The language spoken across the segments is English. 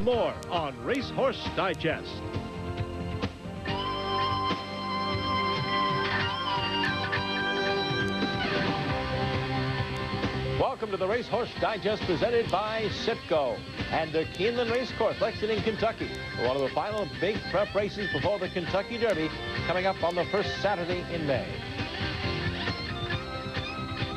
more on Racehorse Digest. Welcome to the Racehorse Digest presented by Citgo and the Keeneland Racecourse, Lexington, Kentucky. One of the final big prep races before the Kentucky Derby coming up on the first Saturday in May.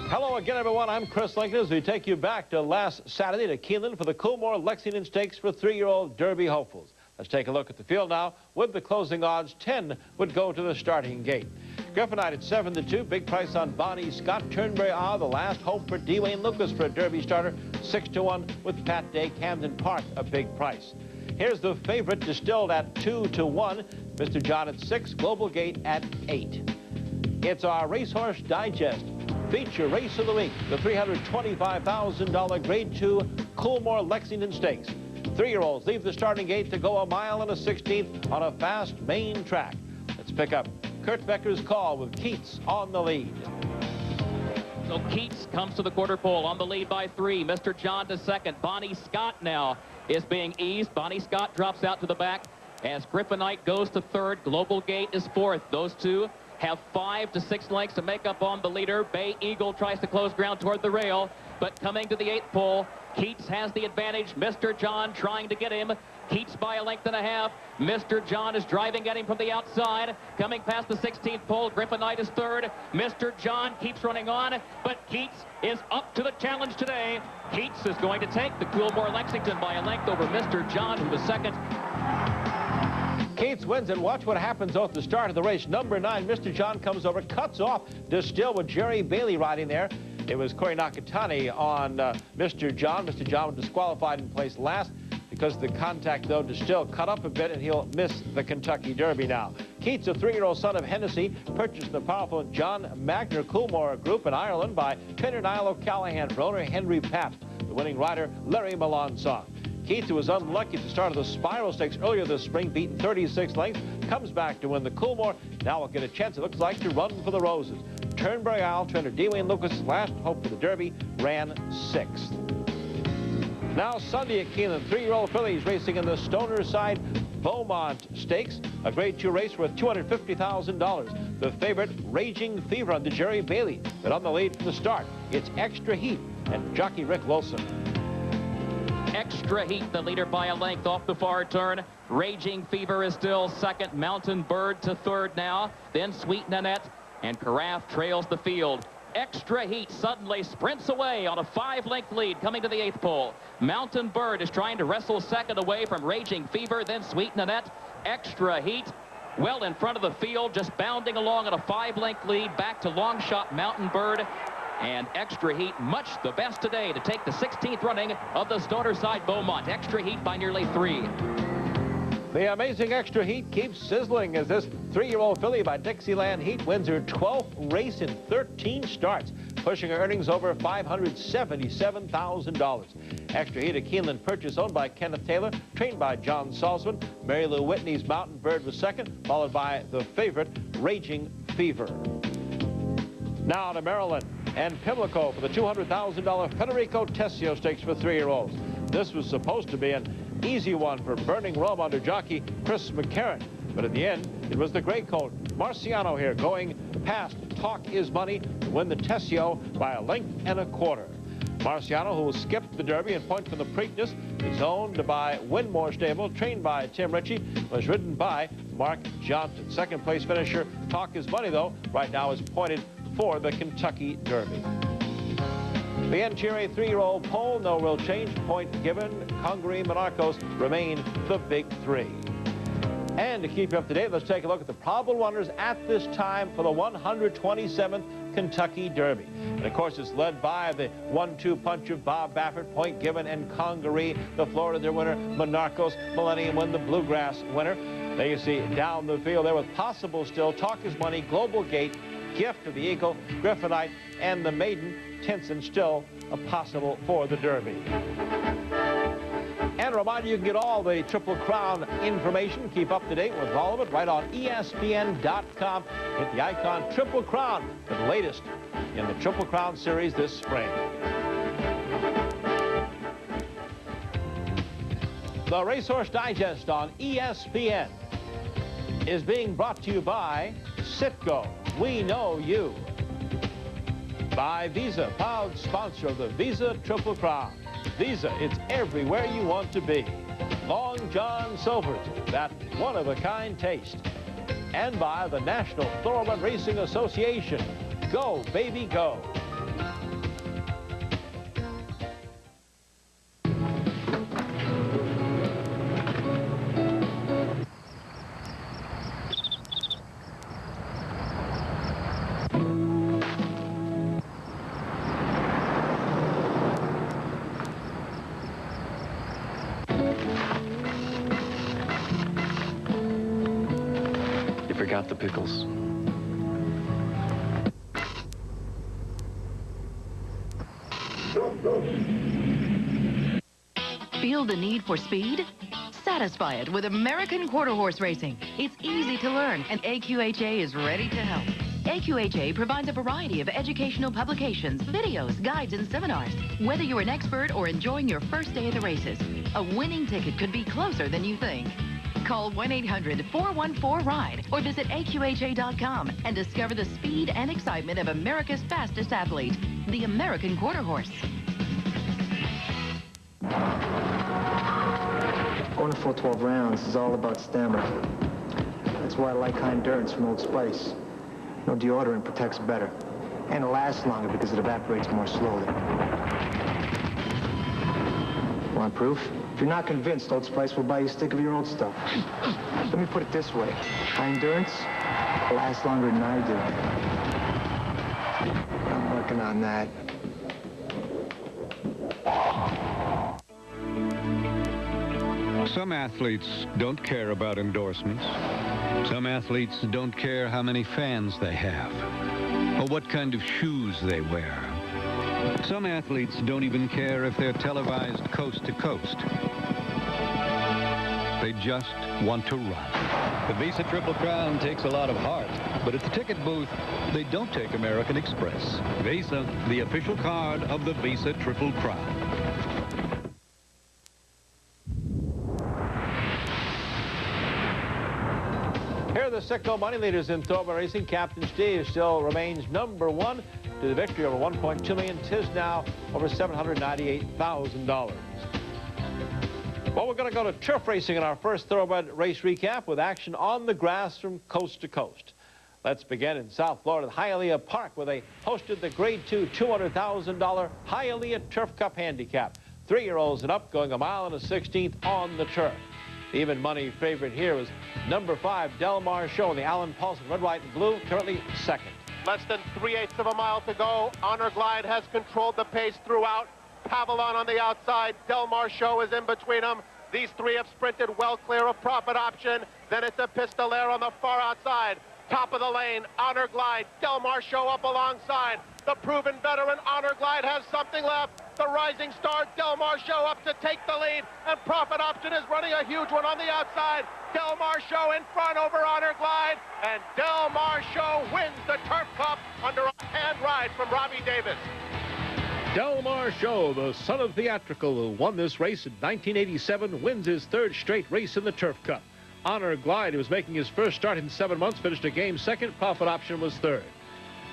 Hello again, everyone. I'm Chris Lincoln as we take you back to last Saturday to Keeneland for the Coolmore Lexington Stakes for 3-year-old Derby hopefuls. Let's take a look at the field now. With the closing odds, 10 would go to the starting gate. Griffinite at 7-2. Big price on Bonnie Scott. Turnberry Isle, the last hope for Dwayne Lucas for a Derby starter. 6-1 with Pat Day. Camden Park, a big price. Here's the favorite distilled at 2-1. Mr. John at 6. Global Gate at 8. It's our Racehorse Digest feature race of the week, the $325,000 Grade 2 Coolmore Lexington Stakes. 3-year-olds leave the starting gate to go 1 1/16 on a fast main track. Let's pick up Kurt Becker's call with Keats on the lead. So Keats comes to the quarter pole on the lead by 3. Mr. John to second. Bonnie Scott now is being eased. Bonnie Scott drops out to the back as Griffinite goes to third. Global Gate is fourth. Those two have 5 to 6 lengths to make up on the leader. Bay Eagle tries to close ground toward the rail, but coming to the 8th pole, Keats has the advantage. Mr. John trying to get him. Keats by 1.5 lengths. Mr. John is driving at him from the outside. Coming past the 16th pole, Griffinite is third. Mr. John keeps running on, but Keats is up to the challenge today. Keats is going to take the Coolmore Lexington by 1 length over Mr. John, who was second. Keats wins, and watch what happens at the start of the race. Number 9, Mr. John comes over, cuts off Distill with Jerry Bailey riding there. It was Corey Nakatani on Mr. John. Mr. John was disqualified and placed last because of the contact, though. Distill cut up a bit, and he'll miss the Kentucky Derby now. Keats, a 3-year-old son of Hennessy, purchased the powerful John Magner Coolmore Group in Ireland by trainer Niall O'Callaghan for owner Henry Papp, the winning rider Larry Melancon. Keats, who was unlucky at the start of the Spiral Stakes earlier this spring, beaten 36 lengths, comes back to win the Coolmore. Now will get a chance, it looks like, to run for the roses. Turnberry Isle, trainer Dwayne Lucas, last hope for the Derby, ran 6th. Now Sunday at Keeneland, 3-year-old fillies racing in the Stoner Side Beaumont Stakes, a Grade 2 race worth $250,000. The favorite, Raging Fever, under Jerry Bailey, but on the lead from the start. It's Extra Heat and jockey Rick Wilson. Extra Heat, the leader by 1 length off the far turn. Raging Fever is still second. Mountain Bird to third now. Then Sweet Nanette and Carafe trails the field. Extra Heat suddenly sprints away on a 5-length lead coming to the 8th pole. Mountain Bird is trying to wrestle second away from Raging Fever, then Sweet Nanette. Extra Heat well in front of the field, just bounding along on a 5-length lead. Back to long shot Mountain Bird. And Extra Heat, much the best today to take the 16th running of the Stoner Side Beaumont. Extra Heat by nearly 3. The amazing Extra Heat keeps sizzling as this 3-year-old filly by Dixieland Heat wins her 12th race in 13 starts, pushing her earnings over $577,000. Extra Heat, a Keeneland purchase owned by Kenneth Taylor, trained by John Salzman. Mary Lou Whitney's Mountain Bird was second, followed by the favorite, Raging Fever. Now to Maryland and Pimlico for the $200,000 Federico Tessio Stakes for 3-year-olds. This was supposed to be an easy one for Burning Rome under jockey Chris McCarron, but in the end, it was the gray coat Marciano here going past Talk Is Money to win the Tessio by 1.25 lengths. Marciano, who skipped the Derby and point from the Preakness, is owned by Winmore Stable, trained by Tim Ritchie, was ridden by Mark Johnson. Second place finisher Talk Is Money, though, right now is pointed for the Kentucky Derby. The Enchiri 3-year-old pole, no real change. Point given. Congaree, Monarchos remain the big 3. And to keep you up to date, let's take a look at the probable runners at this time for the 127th Kentucky Derby. And of course, it's led by the 1-2 punch of Bob Baffert, Point Given, and Congaree. The Florida their winner, Monarchos, Millennium win the Bluegrass winner. There you see down the field there with possible still Talk Is Money, Global Gate, Gift of the Eagle, Griffinite, and the Maiden, Tinson, still a possible for the Derby. And a reminder, you can get all the Triple Crown information, keep up to date with all of it right on ESPN.com. Hit the icon Triple Crown for the latest in the Triple Crown series this spring. The Racehorse Digest on ESPN is being brought to you by Citgo. We know you. By Visa, proud sponsor of the Visa Triple Crown. Visa, it's everywhere you want to be. Long John Silver's, that one-of-a-kind taste. And by the National Thoroughbred Racing Association. Go, baby, go. Forgot the pickles. Feel the need for speed? Satisfy it with American Quarter Horse Racing. It's easy to learn, and AQHA is ready to help. AQHA provides a variety of educational publications, videos, guides, and seminars. Whether you're an expert or enjoying your first day of the races, a winning ticket could be closer than you think. Call 1-800-414-RIDE or visit AQHA.com and discover the speed and excitement of America's fastest athlete, the American Quarter Horse. Going a full 12 rounds is all about stamina. That's why I like high endurance from Old Spice. No deodorant protects better. And it lasts longer because it evaporates more slowly. Want proof? If you're not convinced, Old Spice will buy you a stick of your old stuff. Let me put it this way. High endurance lasts longer than I do. I'm working on that. Some athletes don't care about endorsements. Some athletes don't care how many fans they have or what kind of shoes they wear. Some athletes don't even care if they're televised coast to coast. They just want to run. The Visa Triple Crown takes a lot of heart, but at the ticket booth, they don't take American Express. Visa, the official card of the Visa Triple Crown. Here are the Citgo money leaders in thoroughbred racing. Captain Steve still remains #1 to the victory over $1.2 million. Tis now over $798,000. Well, we're going to go to turf racing in our first thoroughbred race recap with action on the grass from coast to coast. Let's begin in South Florida at Hialeah Park, where they hosted the Grade 2 $200,000 Hialeah Turf Cup Handicap. 3-year-olds and up, going 1 1/16 on the turf. The even money favorite here was #5 Del Mar Show in the Alan Paulson red, white, and blue, currently second. Less than 3/8 of a mile to go. Honor Glide has controlled the pace throughout. Pavillon on the outside. Del Mar Show is in between them. These three have sprinted well clear of Profit Option. Then it's a Pistolero on the far outside. Top of the lane, Honor Glide. Del Mar Show up alongside. The proven veteran Honor Glide has something left. The rising star Del Mar Show up to take the lead. And Profit Option is running a huge one on the outside. Del Mar Show in front over Honor Glide. And Del Mar Show wins the Turf Cup under a hand ride from Robbie Davis. Del Mar Show, the son of theatrical, who won this race in 1987, wins his 3rd straight race in the Turf Cup. Honor Glide, who was making his first start in 7 months, finished a game 2nd. Profit Option was 3rd.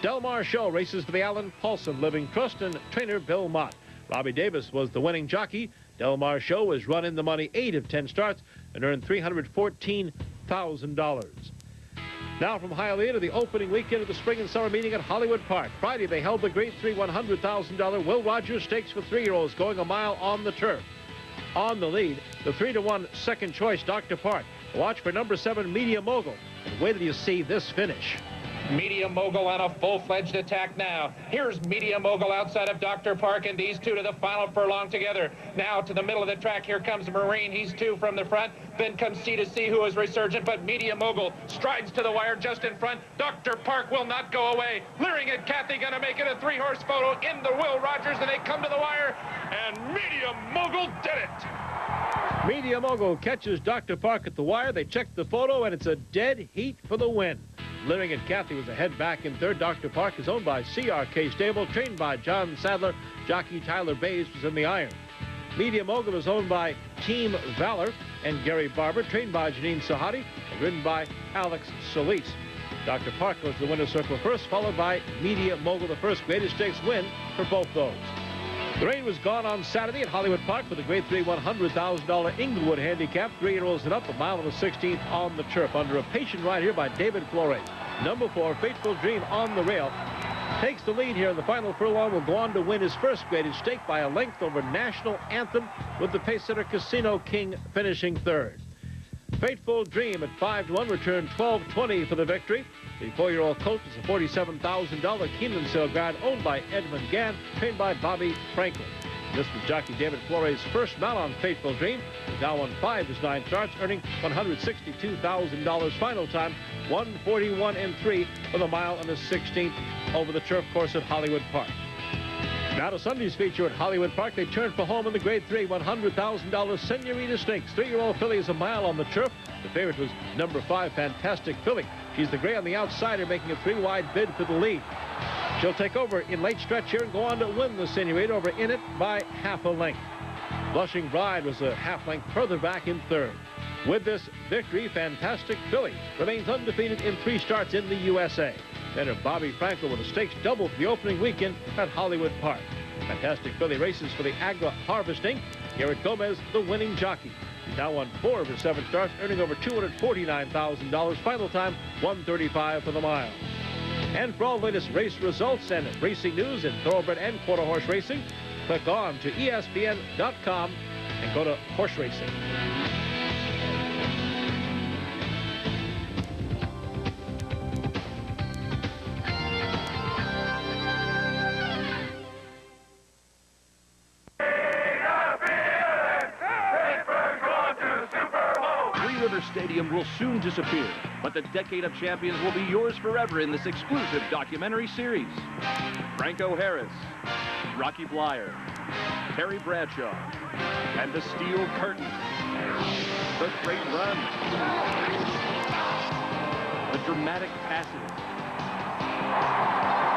Del Mar Show races for the Alan Paulson Living Trust and trainer Bill Mott. Robbie Davis was the winning jockey. Del Mar Show has run in the money 8 of 10 starts and earned $314,000. Now from Hialeah to the opening weekend of the spring and summer meeting at Hollywood Park. Friday, they held the Grade 3 $100,000 Will Rogers Stakes for 3-year-olds, going 1 mile on the turf. On the lead, the 3-to-1 second choice, Dr. Park. Watch for #7 Media Mogul. And wait till you see this finish. Media Mogul on a full-fledged attack now. Here's Media Mogul outside of Dr. Park, and these two to the final furlong together. Now to the middle of the track, here comes Marine. He's 2 from the front. Then comes C2C, who is resurgent, but Media Mogul strides to the wire just in front. Dr. Park will not go away. Leering at Kathy, gonna make it a 3-horse photo in the Will Rogers, and they come to the wire, and Media Mogul did it. Media Mogul catches Dr. Park at the wire. They check the photo, and it's a dead heat for the win. Leering at Kathy was ahead back in 3rd. Dr. Park is owned by CRK Stable, trained by John Sadler. Jockey Tyler Bays was in the iron. Media Mogul is owned by Team Valor and Gary Barber, trained by Janine Sahadi, and ridden by Alex Solis. Dr. Park goes to the winner's circle first, followed by Media Mogul, the first greatest stakes win for both those. The rain was gone on Saturday at Hollywood Park for the Grade 3 $100,000 Inglewood Handicap. 3-year-olds and up, a mile and a 16th on the turf. Under a patient ride here by David Flores. Number 4, Fateful Dream on the rail. Takes the lead here in the final furlong. Will go on to win his first graded stake by a length over National Anthem, with the pace setter Casino King finishing third. Fateful Dream at 5-1 returned $12.20 for the victory. The 4-year-old colt is a $47,000 Keeneland sale guide owned by Edmund Gann, trained by Bobby Franklin. This was jockey David Flores' first mount on Fateful Dream. He's now won 5 of his 9 starts, earning $162,000. Final time, 1:41.3 for the mile and a 16th over the turf course at Hollywood Park. Now to Sunday's feature at Hollywood Park. They turn for home in the Grade 3 $100,000 Senorita Stakes. 3-year-old filly is a mile on the turf. The favorite was number 5, Fantastic Filly. She's the gray on the outsider, making a 3-wide bid for the lead. She'll take over in late stretch here and go on to win the Senorita over In It by half a length. Blushing Bride was a half length further back in third. With this victory, Fantastic Filly remains undefeated in 3 starts in the USA. Then Bobby Franklin with a stakes double for the opening weekend at Hollywood Park. Fantastic Filly races for the Agua Harvesting. Garrett Gomez, the winning jockey. He's now won 4 of his 7 starts, earning over $249,000. Final time, 1:35 for the mile. And for all the latest race results and racing news in thoroughbred and quarter horse racing, click on to ESPN.com and go to horse racing. Stadium will soon disappear, but the Decade of Champions will be yours forever in this exclusive documentary series. Franco Harris, Rocky Blyer, Terry Bradshaw, and the Steel Curtain. The Great Run. The Dramatic Passage.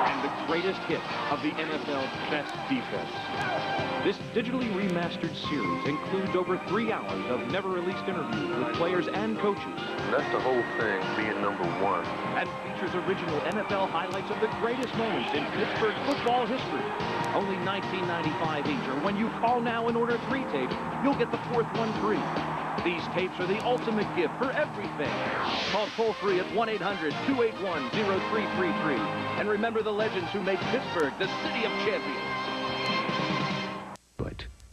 And the greatest hit of the NFL's best defense. This digitally remastered series includes over 3 hours of never-released interviews with players and coaches. That's the whole thing, being number 1. And features original NFL highlights of the greatest moments in Pittsburgh football history. Only $19.95 each, or when you call now and order 3 tapes, you'll get the 4th one free. These tapes are the ultimate gift for everything. Call toll-free at 1-800-281-0333. And remember the legends who made Pittsburgh the city of champions.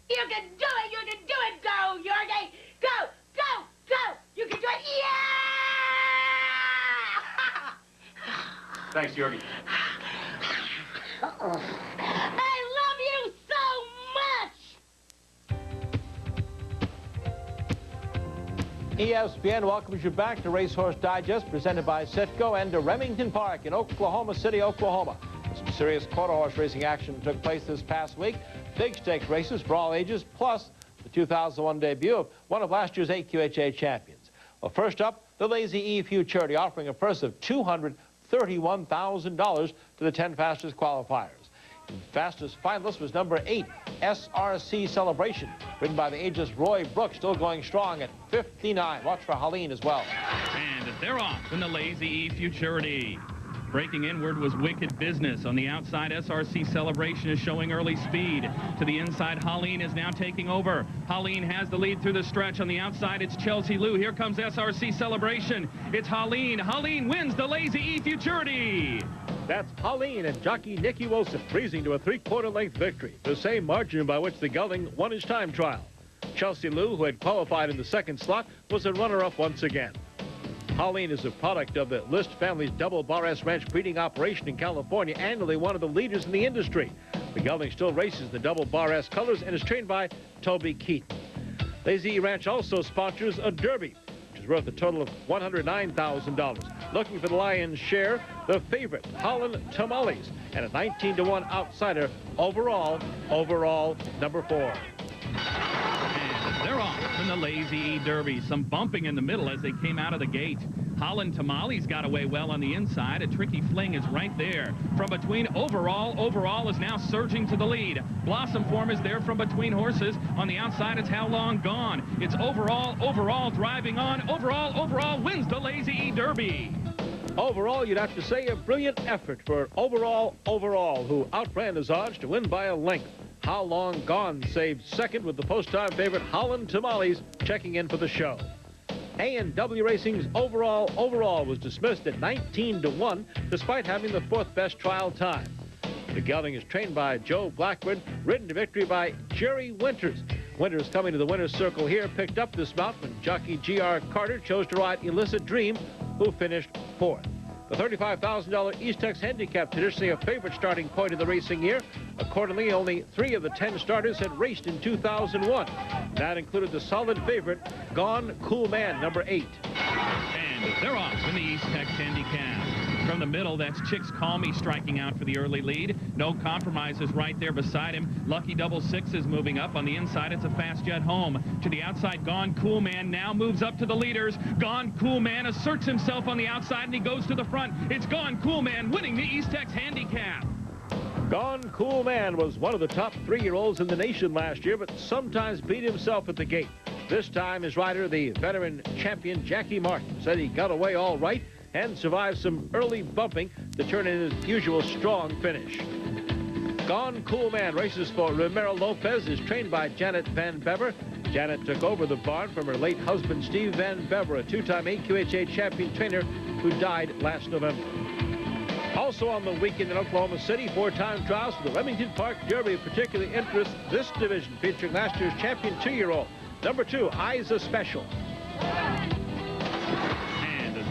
You can do it! You can do it! Go, Jorge! Go! Go! Go! You can do it! Yeah! Thanks, Jorge. I love you so much! ESPN welcomes you back to Racehorse Digest, presented by Citgo, and to Remington Park in Oklahoma City, Oklahoma. Some serious quarter horse racing action took place this past week. Big stakes races for all ages, plus the 2001 debut of one of last year's AQHA champions. Well, first up, the Lazy E Futurity, offering a purse of $231,000 to the 10 fastest qualifiers. The fastest finalist was number 8, SRC Celebration, ridden by the ageless Roy Brooks, still going strong at 59. Watch for Helene as well. And they're off in the Lazy E Futurity. Breaking inward was Wicked Business. On the outside, SRC Celebration is showing early speed. To the inside, Helene is now taking over. Helene has the lead through the stretch. On the outside, it's Chelsea Lou. Here comes SRC Celebration. It's Helene. Helene wins the Lazy E Futurity. That's Helene and jockey Nicky Wilson, freezing to a 3/4 length victory, the same margin by which the gelding won his time trial. Chelsea Lou, who had qualified in the second slot, was a runner-up once again. Helene is a product of the List family's double Bar S Ranch breeding operation in California, annually one of the leaders in the industry. The gelding still races the double Bar S colors and is trained by Toby Keaton. Lazy Ranch also sponsors a Derby, which is worth a total of $109,000. Looking for the lion's share, the favorite, Holland Tamales, and a 19-to-1 outsider, overall, number 4. And they're off in the the Lazy E Derby. Some bumping in the middle as they came out of the gate. Holland Tamales got away well on the inside. A Tricky Fling is right there. From between Overall is now surging to the lead. Blossom Form is there from between horses. On the outside, it's How Long Gone. It's Overall driving on. Overall wins the Lazy E Derby. Overall, you'd have to say a brilliant effort for Overall, who outran his odds to win by a length. How Long Gone saved second with the post-time favorite Holland Tamales checking in for the show. A&W Racing's Overall was dismissed at 19-1 despite having the fourth best trial time. The gelding is trained by Joe Blackwood, ridden to victory by Jerry Winters. Winters, coming to the winner's circle here, picked up this mount when jockey G.R. Carter chose to ride Illicit Dream, who finished fourth. The $35,000 Eastex Handicap, traditionally a favorite starting point of the racing year. Accordingly, only 3 of the 10 starters had raced in 2001. That included the solid favorite, Gone Cool Man, number 8. And they're off in the Eastex Handicap. From the middle, that's Chicks Call Me striking out for the early lead. No Compromises right there beside him. Lucky Double Six is moving up. On the inside, it's a Fast Jet Home. To the outside, Gone Cool Man now moves up to the leaders. Gone Cool Man asserts himself on the outside, and he goes to the front. It's Gone Cool Man winning the Eastex Handicap. Gone Cool Man was one of the top 3-year-olds in the nation last year, but sometimes beat himself at the gate. This time, his rider, the veteran champion Jackie Martin, said he got away all right and survived some early bumping to turn in his usual strong finish. Gone Cool Man races for Romero Lopez, is trained by Janet Van Bever. Janet took over the barn from her late husband, Steve Van Bever, a 2-time AQHA champion trainer who died last November. Also on the weekend in Oklahoma City, 4-time trials for the Remington Park Derby. Of particular interest, this division featuring last year's champion 2-year-old, number 2, Isa Special.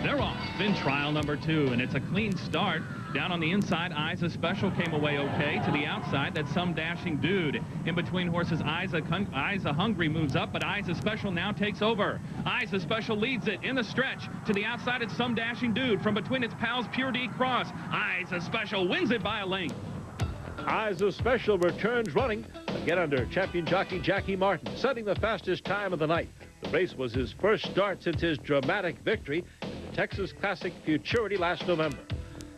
They're off in trial number 2, and it's a clean start. Down on the inside, Isa Special came away okay. To the outside, that's Some Dashing Dude. In between horses, Isa Hungry moves up, but Isa Special now takes over. Isa Special leads it in the stretch. To the outside, it's Some Dashing Dude. From between its pals, Pure D Cross. Isa Special wins it by a length. Isa Special returns running, again under champion jockey Jackie Martin, setting the fastest time of the night. The race was his first start since his dramatic victory in the Texas Classic Futurity last November.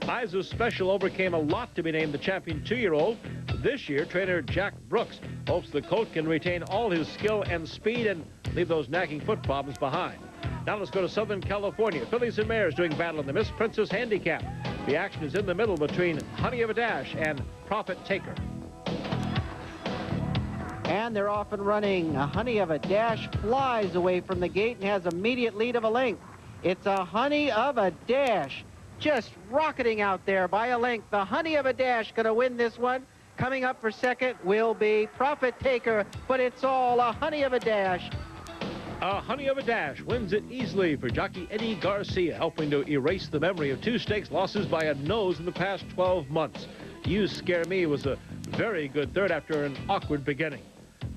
Isa Special overcame a lot to be named the champion 2-year-old. This year, trainer Jack Brooks hopes the colt can retain all his skill and speed and leave those nagging foot problems behind. Now let's go to Southern California. Fillies and Mares doing battle in the Miss Princess Handicap. The action is in the middle between Honey of a Dash and Profit Taker. And they're off and running. A Honey of a Dash flies away from the gate and has immediate lead of a length. It's a Honey of a Dash just rocketing out there by a length. The Honey of a Dash going to win this one. Coming up for second will be Profit Taker, but it's all a Honey of a Dash. A Honey of a Dash wins it easily for jockey Eddie Garcia, helping to erase the memory of 2 stakes losses by a nose in the past 12 months. You Scare Me was a very good third after an awkward beginning.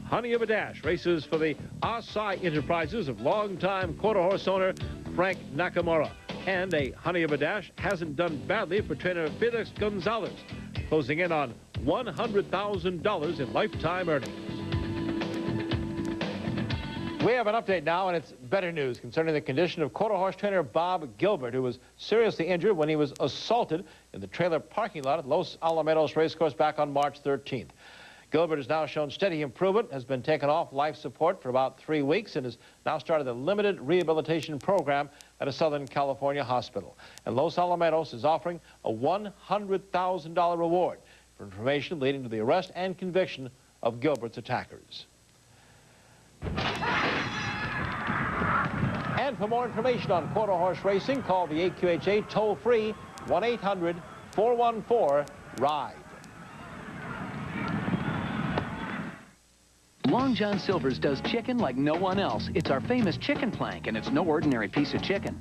Honey of a Dash races for the Asai Enterprises of longtime quarter horse owner Frank Nakamura. And a Honey of a Dash hasn't done badly for trainer Felix Gonzalez, closing in on $100,000 in lifetime earnings. We have an update now, and it's better news concerning the condition of quarter horse trainer Bob Gilbert, who was seriously injured when he was assaulted in the trailer parking lot at Los Alamitos Racecourse back on March 13th. Gilbert has now shown steady improvement, has been taken off life support for about 3 weeks, and has now started a limited rehabilitation program at a Southern California hospital. And Los Alamitos is offering a $100,000 reward for information leading to the arrest and conviction of Gilbert's attackers. And for more information on quarter horse racing, call the AQHA toll-free 1-800-414-RIDE. Long John Silver's does chicken like no one else. It's our famous chicken plank, and it's no ordinary piece of chicken.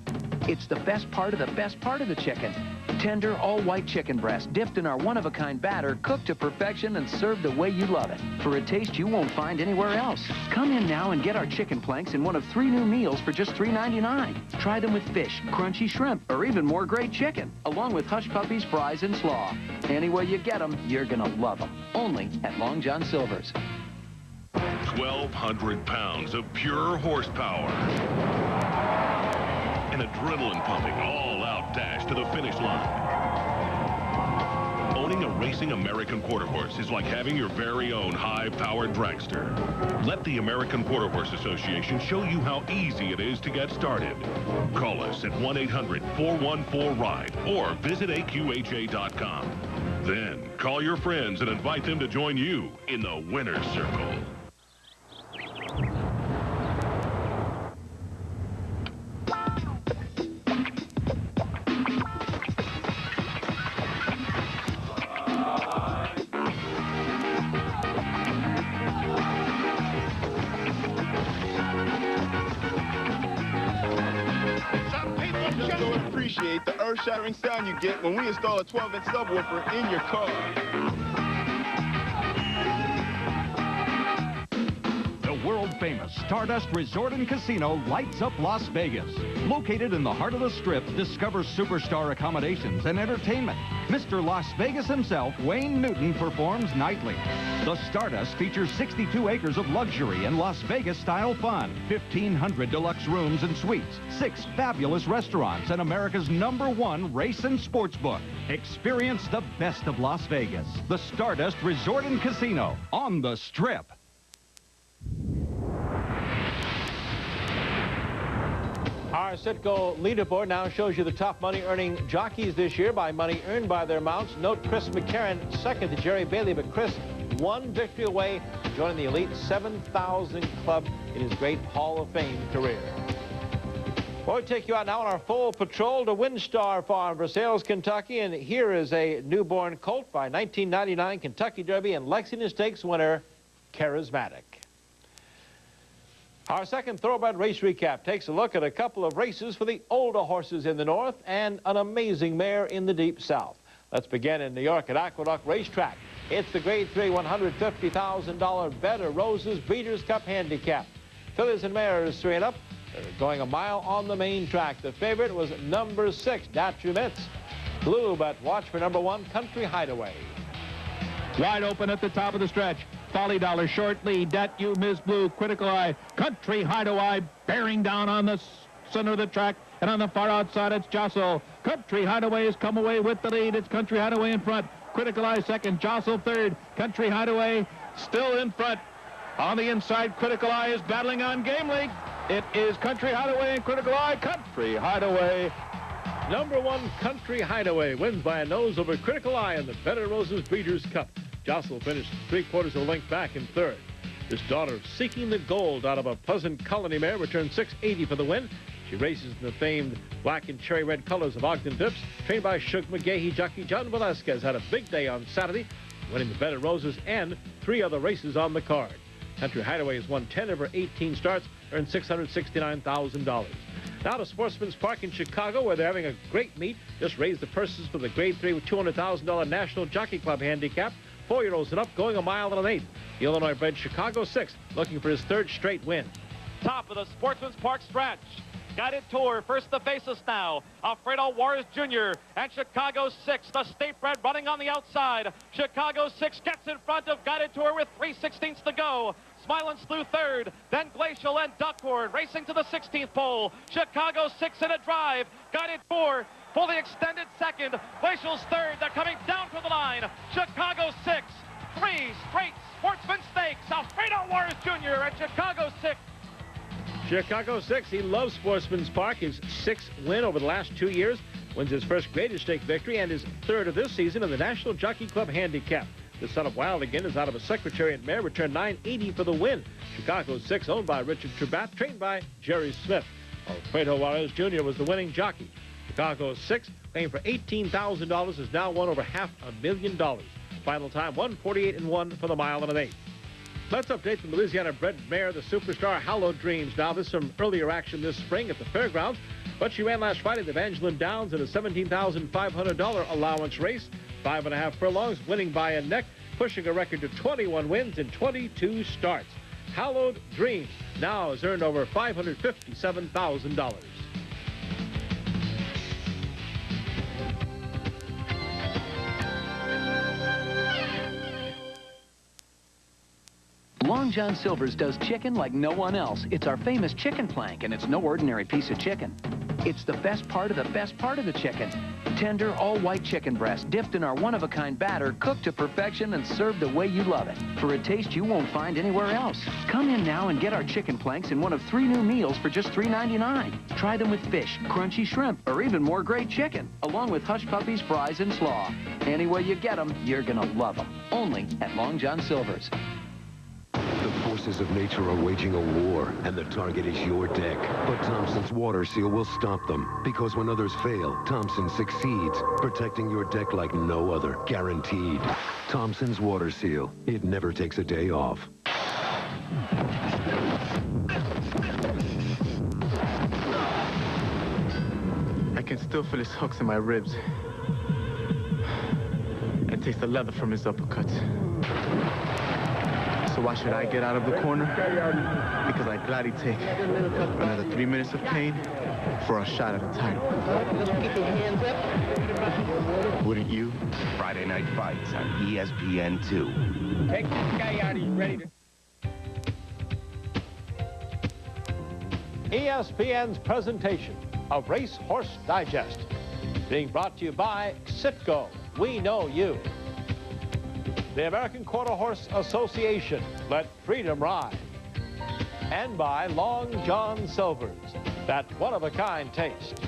It's the best part of the chicken. Tender, all-white chicken breast, dipped in our one-of-a-kind batter, cooked to perfection and served the way you love it, for a taste you won't find anywhere else. Come in now and get our chicken planks in one of 3 new meals for just $3.99. Try them with fish, crunchy shrimp, or even more great chicken, along with hush puppies, fries, and slaw. Any way you get them, you're gonna love them. Only at Long John Silver's. 1,200 pounds of pure horsepower. An adrenaline-pumping, all-out dash to the finish line. Owning a racing American quarter horse is like having your very own high-powered dragster. Let the American Quarter Horse Association show you how easy it is to get started. Call us at 1-800-414-RIDE or visit AQHA.com. Then call your friends and invite them to join you in the winner's circle. Appreciate the earth-shattering sound you get when we install a 12-inch subwoofer in your car. The world-famous Stardust Resort and Casino lights up Las Vegas. Located in the heart of the Strip, discover superstar accommodations and entertainment. Mr. Las Vegas himself, Wayne Newton, performs nightly. The Stardust features 62 acres of luxury and Las Vegas-style fun, 1,500 deluxe rooms and suites, 6 fabulous restaurants, and America's #1 race and sports book. Experience the best of Las Vegas. The Stardust Resort and Casino on the Strip. Our Citgo leaderboard now shows you the top money-earning jockeys this year by money earned by their mounts. Note Chris McCarron second to Jerry Bailey, but Chris one victory away from joining the elite 7,000 club in his great Hall of Fame career. We'll take you out now on our full patrol to Windstar Farm, Versailles, Kentucky, and here is a newborn colt by 1999 Kentucky Derby and Lexington Stakes winner, Charismatic. Our second Thoroughbred race recap takes a look at a couple of races for the older horses in the north and an amazing mare in the deep south. Let's begin in New York at Aqueduct Racetrack. It's the Grade 3 $150,000 Bed of Roses Breeders' Cup Handicap. Fillies and mares 3 and up. They're going a mile on the main track. The favorite was number 6, Datchumets. Blue, but watch for number 1, Country Hideaway. Wide open at the top of the stretch. Folly Dollar, short lead. Dat You Miss Blue, Critical Eye, Country Hideaway, bearing down on the center of the track, and on the far outside it's Jostle. Country Hideaway has come away with the lead. It's Country Hideaway in front. Critical Eye second, Jostle third. Country Hideaway still in front. On the inside, Critical Eye is battling on Game League. It is Country Hideaway and Critical Eye. Country Hideaway. Number 1, Country Hideaway wins by a nose over Critical Eye in the Bed of Roses Breeders' Cup. Jostle finished 3/4 of a length back in third. This daughter seeking the gold out of a Pleasant Colony mare returned $6.80 for the win. She races in the famed black and cherry red colors of Ogden Phipps. Trained by Shug McGahee, jockey John Velasquez had a big day on Saturday, winning the Bed of Roses and 3 other races on the card. Country Hideaway has won 10 of her 18 starts, earned $669,000. Now to Sportsman's Park in Chicago, where they're having a great meet. Just raised the purses for the Grade 3 $200,000 National Jockey Club Handicap. 4-year-olds and up, going a mile and an eighth. The Illinois-bred Chicago 6, looking for his 3rd straight win. Top of the Sportsman's Park stretch. Guided Tour, first the faces now. Alfredo Juarez Jr. and Chicago 6, the state bred running on the outside. Chicago 6 gets in front of Guided Tour with 3/16 to go. Smilin' Slew third, then Glacial and Duckhorn racing to the 16th pole. Chicago 6 in a drive. Guided Tour fully extended second. Glacial's third. They're coming down to the line. Chicago 6, 3 straight Sportsman Stakes. Alfredo Juarez Jr. and Chicago 6. Chicago 6, he loves Sportsman's Park. His 6th win over the last 2 years. Wins his first Greatest Stake victory and his 3rd of this season in the National Jockey Club Handicap. The son of Wild again is out of a Secretariat mare, returned $9.80 for the win. Chicago 6, owned by Richard Trubat, trained by Jerry Smith. Alfredo Juarez Jr. was the winning jockey. Chicago 6, claimed for $18,000, has now won over $500,000. Final time, 1:48.1 for the mile and an eighth. Let's update the Louisiana-bred mare, the superstar Hallowed Dreams. Now, this is from earlier action this spring at the fairgrounds, but she ran last Friday at Evangeline Downs in a $17,500 allowance race. 5.5 furlongs, winning by a neck, pushing a record to 21 wins in 22 starts. Hallowed Dreams now has earned over $557,000. Long Long John Silver's does chicken like no one else. It's our famous chicken plank, and it's no ordinary piece of chicken. It's the best part of the chicken. Tender, all-white chicken breast, dipped in our one-of-a-kind batter, cooked to perfection and served the way you love it, for a taste you won't find anywhere else. Come in now and get our chicken planks in one of 3 new meals for just $3.99. Try them with fish, crunchy shrimp, or even more great chicken, along with hush puppies, fries, and slaw. Any way you get them, you're gonna love them. Only at Long John Silver's. The forces of nature are waging a war, and the target is your deck. But Thompson's Water Seal will stop them, because when others fail, Thompson succeeds, protecting your deck like no other, guaranteed. Thompson's Water Seal. It never takes a day off. I can still feel his hooks in my ribs. I taste the leather from his uppercuts. So why should I get out of the corner? Because I'd gladly take another 3 minutes of pain for a shot at a title. Wouldn't you? Friday Night Fights on ESPN2. Take this guy out, he's ready to... ESPN's presentation of Racehorse Digest, being brought to you by Citgo. We know you. The American Quarter Horse Association, let freedom ride. And by Long John Silver's, that one-of-a-kind taste.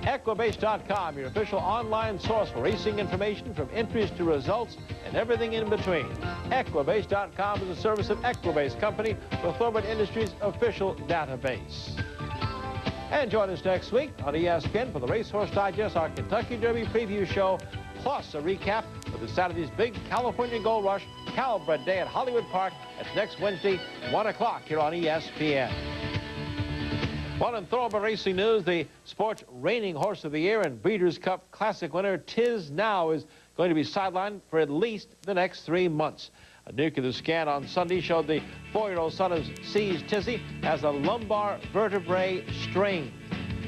Equibase.com, your official online source for racing information from entries to results and everything in between. Equibase.com is a service of Equibase Company with Thorbert Industries' official database. And join us next week on ESPN for the Racehorse Digest, our Kentucky Derby preview show, plus a recap of the Saturday's big California Gold Rush Calbred Day at Hollywood Park. That's next Wednesday, 1 o'clock here on ESPN. Well, in thoroughbred racing news, the sport's reigning horse of the year and Breeders' Cup Classic winner, Tiz Now, is going to be sidelined for at least the next 3 months. A nuclear scan on Sunday showed the 4-year-old son of C's Tizzy has a lumbar vertebrae strain.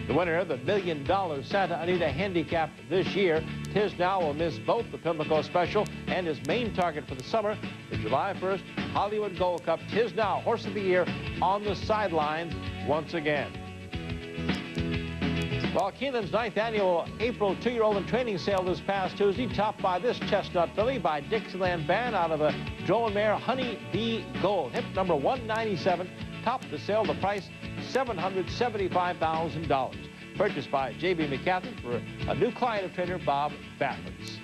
The winner of the $1 million Santa Anita Handicap this year, Tiz Now, will miss both the Pimlico Special and his main target for the summer, the July 1st Hollywood Gold Cup. Tiz Now, Horse of the Year, on the sidelines once again. Well, Keeneland's 9th annual April 2-year-old in training sale this past Tuesday, topped by this chestnut filly by Dixieland Band out of a drone mare, Honey Bee Gold. Hip number 197, topped the sale, the price $775,000. Purchased by J.B. McCaffrey for a new client of trainer Bob Baffert's.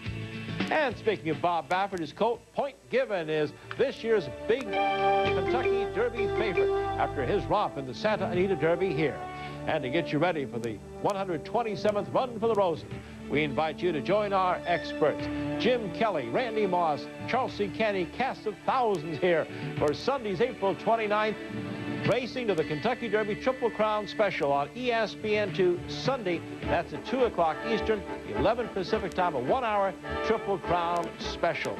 And speaking of Bob Baffert, his colt, Point Given, is this year's big Kentucky Derby favorite after his romp in the Santa Anita Derby here. And to get you ready for the 127th Run for the Roses, we invite you to join our experts, Jim Kelly, Randy Moss, Charles C. Canny, cast of thousands here for Sunday's April 29th, racing to the Kentucky Derby Triple Crown Special on ESPN2 Sunday. That's at 2 o'clock Eastern, 11 Pacific time, a 1-hour Triple Crown Special.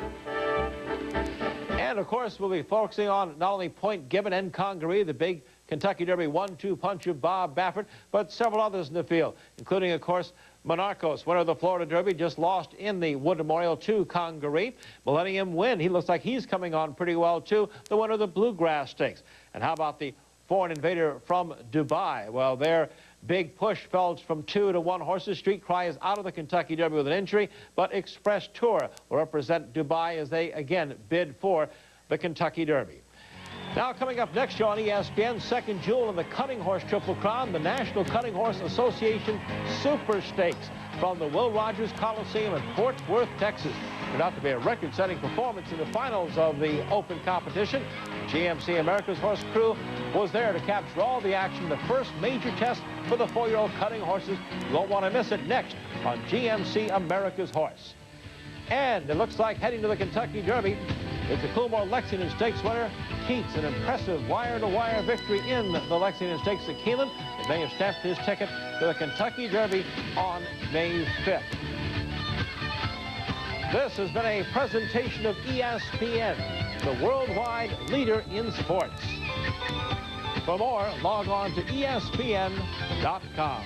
And, of course, we'll be focusing on not only Point Given and Congaree, the big Kentucky Derby 1-2 punch of Bob Baffert, but several others in the field, including, of course, Monarchos, winner of the Florida Derby, just lost in the Wood Memorial to Congaree. Millennium Win, he looks like he's coming on pretty well, too, the winner of the Bluegrass Stakes. And how about the Foreign Invader from Dubai? Well, their big push fell from 2 to 1 horses. Street Cry is out of the Kentucky Derby with an injury, but Express Tour will represent Dubai as they, again, bid for the Kentucky Derby. Now, coming up next show on ESPN, second jewel in the Cutting Horse Triple Crown, the National Cutting Horse Association Super Stakes from the Will Rogers Coliseum in Fort Worth, Texas. Turned out to be a record-setting performance in the finals of the open competition. GMC America's Horse crew was there to capture all the action, the first major test for the 4-year-old cutting horses. You won't want to miss it next on GMC America's Horse. And it looks like heading to the Kentucky Derby, it's the Coolmore Lexington Stakes winner, Keats, an impressive wire-to-wire victory in the Lexington Stakes at Keeneland. He may have stamped his ticket to the Kentucky Derby on May 5th. This has been a presentation of ESPN, the worldwide leader in sports. For more, log on to ESPN.com.